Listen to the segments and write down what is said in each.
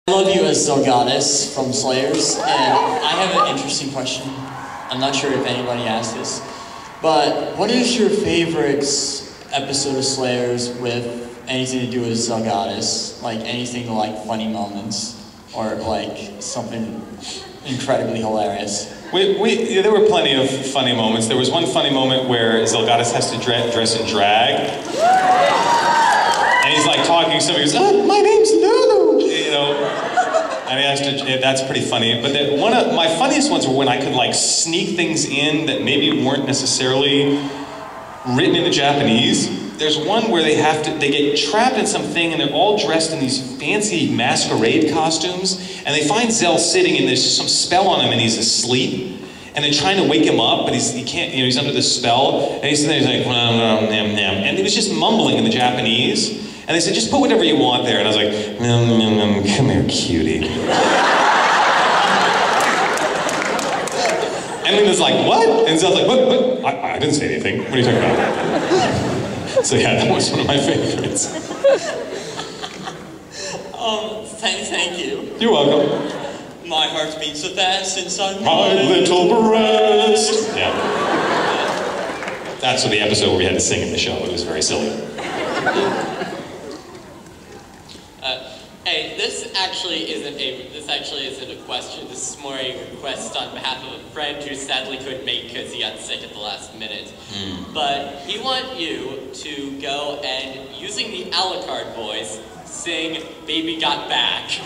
I love you as Zelgadis from Slayers, and I have an interesting question. I'm not sure if anybody asked this, but what is your favorite episode of Slayers with anything to do with Zelgadis? Like anything like funny moments, or like something incredibly hilarious? Yeah, there were plenty of funny moments. There was one funny moment where Zelgadis has to dress in drag. And he's like talking to somebody, he goes, oh, my name's Lulu, you know. And he has to, that's pretty funny. But one of my funniest ones were when I could like sneak things in that maybe weren't necessarily written into Japanese. There's one where they get trapped in something and they're all dressed in these fancy masquerade costumes, and they find Zell sitting and there's some spell on him and he's asleep. And they're trying to wake him up, but he can't, you know, he's under this spell. And he's sitting there, he's like, and he was just mumbling in the Japanese. And they said, just put whatever you want there. And I was like, come here, cutie. And then was like, what? And Zell's like, what? I didn't say anything. What are you talking about? So yeah, that was one of my favorites. Thank you. You're welcome. My heart beats so fast inside my little breast. Yeah. That's the episode where we had to sing in the show. It was very silly. Hey, this actually isn't a question. This is more a request on behalf of a friend who sadly couldn't make because he got sick at the last minute. But he wants you to go and, using the a la carte voice, sing "Baby Got Back."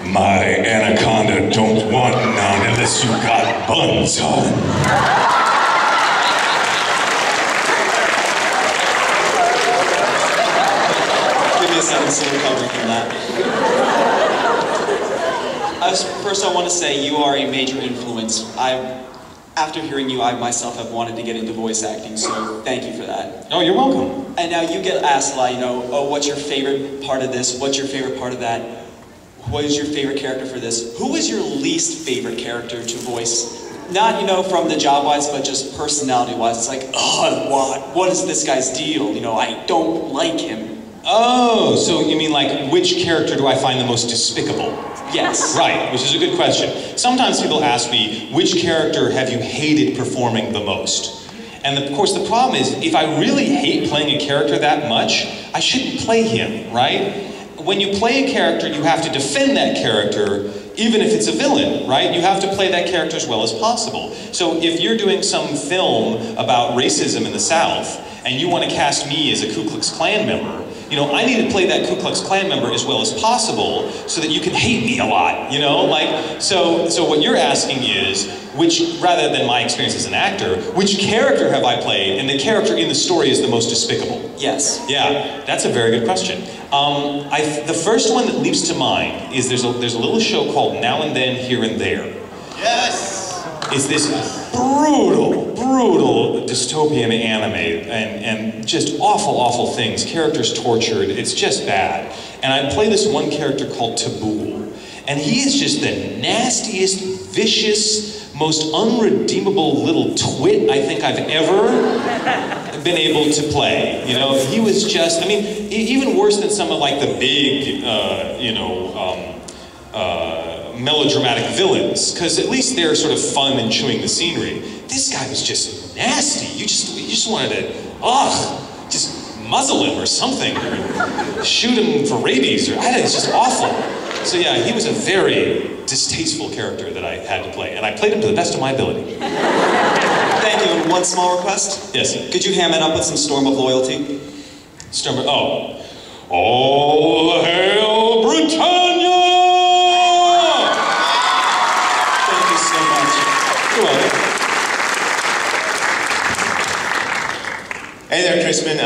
My anaconda don't want none unless you got buns on. Give me a second to recover from that. First I want to say you are a major influence. After hearing you, I myself have wanted to get into voice acting, so thank you for that. Oh, you're welcome. And now you get asked a lot, you know, oh, what's your favorite part of this? What's your favorite part of that? What is your favorite character for this? Who is your least favorite character to voice? Not, you know, from the job-wise, but just personality-wise. It's like, oh, what is this guy's deal? You know, I don't like him. Oh, so you mean like, which character do I find the most despicable? Yes. Right, which is a good question. Sometimes people ask me, which character have you hated performing the most? And of course the problem is, if I really hate playing a character that much, I shouldn't play him, right? When you play a character, you have to defend that character, even if it's a villain, right? You have to play that character as well as possible. So if you're doing some film about racism in the South, and you want to cast me as a Ku Klux Klan member, you know, I need to play that Ku Klux Klan member as well as possible so that you can hate me a lot, you know? Like, so what you're asking is, rather than my experience as an actor, which character have I played, and the character in the story is the most despicable? Yes. Yeah, that's a very good question. The first one that leaps to mind is there's a little show called Now and Then, Here and There. Yes! It's this brutal dystopian anime, and just awful things, characters tortured, it's just bad. And I play this one character called Taboo, and he is just the nastiest, vicious, most unredeemable little twit I think I've ever been able to play. You know, he was just, I mean, even worse than some of like the big, melodramatic villains, because at least they're sort of fun and chewing the scenery. This guy was just nasty. You just wanted to, just muzzle him or something, or shoot him for rabies, or it's just awful. So yeah, he was a very distasteful character that I had to play, and I played him to the best of my ability. Thank you, and one small request? Yes. Could you ham it up with some Storm of Loyalty? All hail Britannia! Thank you so much. You're welcome. Hey there, Crispin.